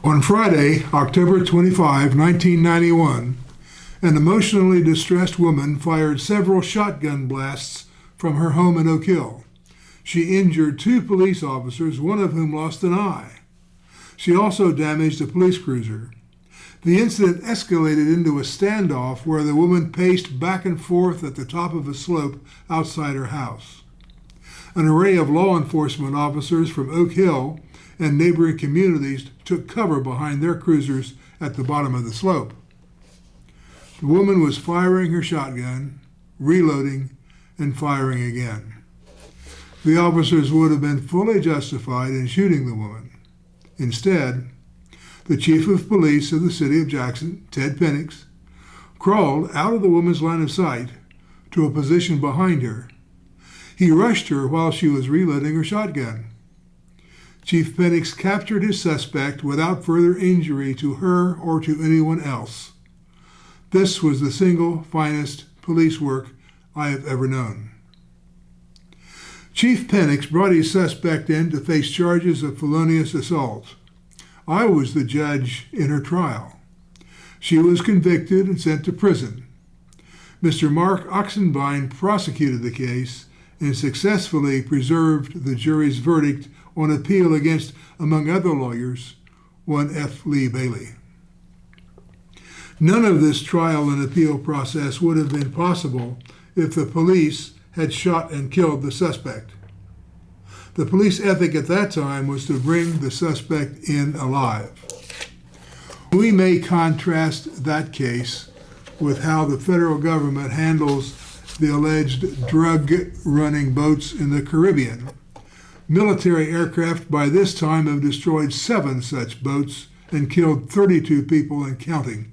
On Friday, October 25, 1991, an emotionally distressed woman fired several shotgun blasts from her home in Oak Hill. She injured 2 police officers, one of whom lost an eye. She also damaged a police cruiser. The incident escalated into a standoff where the woman paced back and forth at the top of a slope outside her house. An array of law enforcement officers from Oak Hill and neighboring communities took cover behind their cruisers at the bottom of the slope. The woman was firing her shotgun, reloading, and firing again. The officers would have been fully justified in shooting the woman. Instead, the chief of police of the city of Jackson, Ted Penix, crawled out of the woman's line of sight to a position behind her. He rushed her while she was reloading her shotgun. Chief Penix captured his suspect without further injury to her or to anyone else. This was the single finest police work I have ever known. Chief Penix brought his suspect in to face charges of felonious assault. I was the judge in her trial. She was convicted and sent to prison. Mr. Mark Oxenbein prosecuted the case and successfully preserved the jury's verdict on appeal against, among other lawyers, one F. Lee Bailey. None of this trial and appeal process would have been possible if the police had shot and killed the suspect. The police ethic at that time was to bring the suspect in alive. We may contrast that case with how the federal government handles the alleged drug-running boats in the Caribbean. Military aircraft by this time have destroyed 7 such boats and killed 32 people and counting.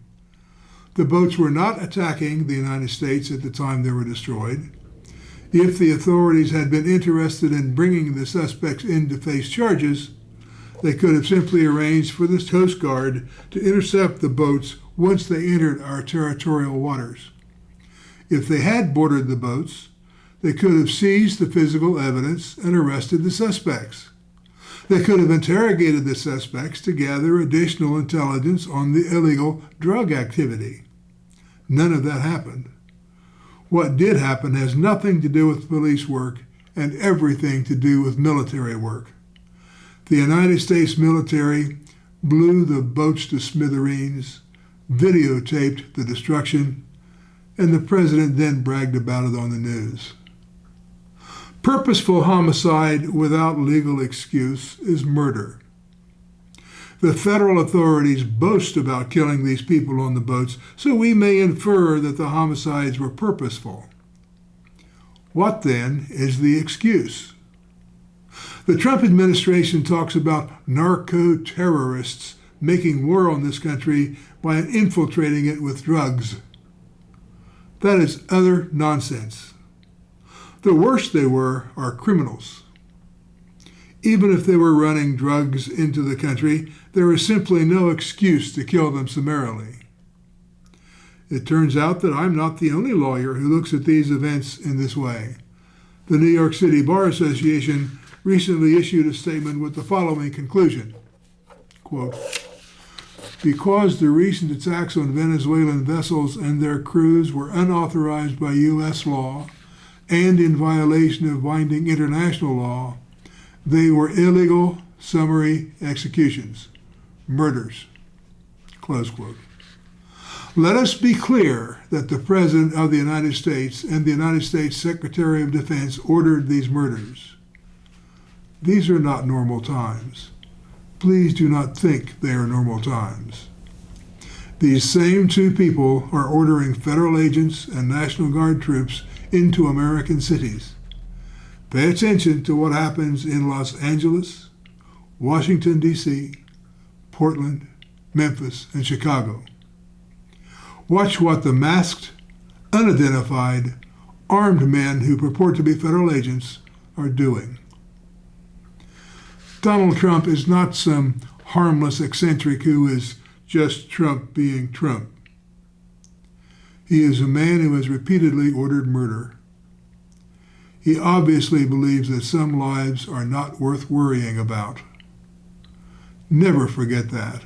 The boats were not attacking the United States at the time they were destroyed. If the authorities had been interested in bringing the suspects in to face charges, they could have simply arranged for the Coast Guard to intercept the boats once they entered our territorial waters. If they had boarded the boats, they could have seized the physical evidence and arrested the suspects. They could have interrogated the suspects to gather additional intelligence on the illegal drug activity. None of that happened. What did happen has nothing to do with police work and everything to do with military work. The United States military blew the boats to smithereens, videotaped the destruction, and the president then bragged about it on the news. Purposeful homicide without legal excuse is murder. The federal authorities boast about killing these people on the boats, so we may infer that the homicides were purposeful. What then is the excuse? The Trump administration talks about narco-terrorists making war on this country by infiltrating it with drugs. That is utter nonsense. The worst they were are criminals. Even if they were running drugs into the country, there is simply no excuse to kill them summarily. It turns out that I'm not the only lawyer who looks at these events in this way. The New York City Bar Association recently issued a statement with the following conclusion, quote, "Because the recent attacks on Venezuelan vessels and their crews were unauthorized by U.S. law and in violation of binding international law, they were illegal summary executions, murders," close quote. Let us be clear that the President of the United States and the United States Secretary of Defense ordered these murders. These are not normal times. Please do not think they are normal times. These same 2 people are ordering federal agents and National Guard troops into American cities. Pay attention to what happens in Los Angeles, Washington, D.C., Portland, Memphis, and Chicago. Watch what the masked, unidentified, armed men who purport to be federal agents are doing. Donald Trump is not some harmless eccentric who is just Trump being Trump. He is a man who has repeatedly ordered murder. He obviously believes that some lives are not worth worrying about. Never forget that.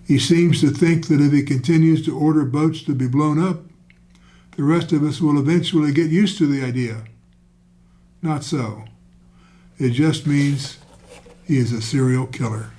He seems to think that if he continues to order boats to be blown up, the rest of us will eventually get used to the idea. Not so. It just means he is a serial killer.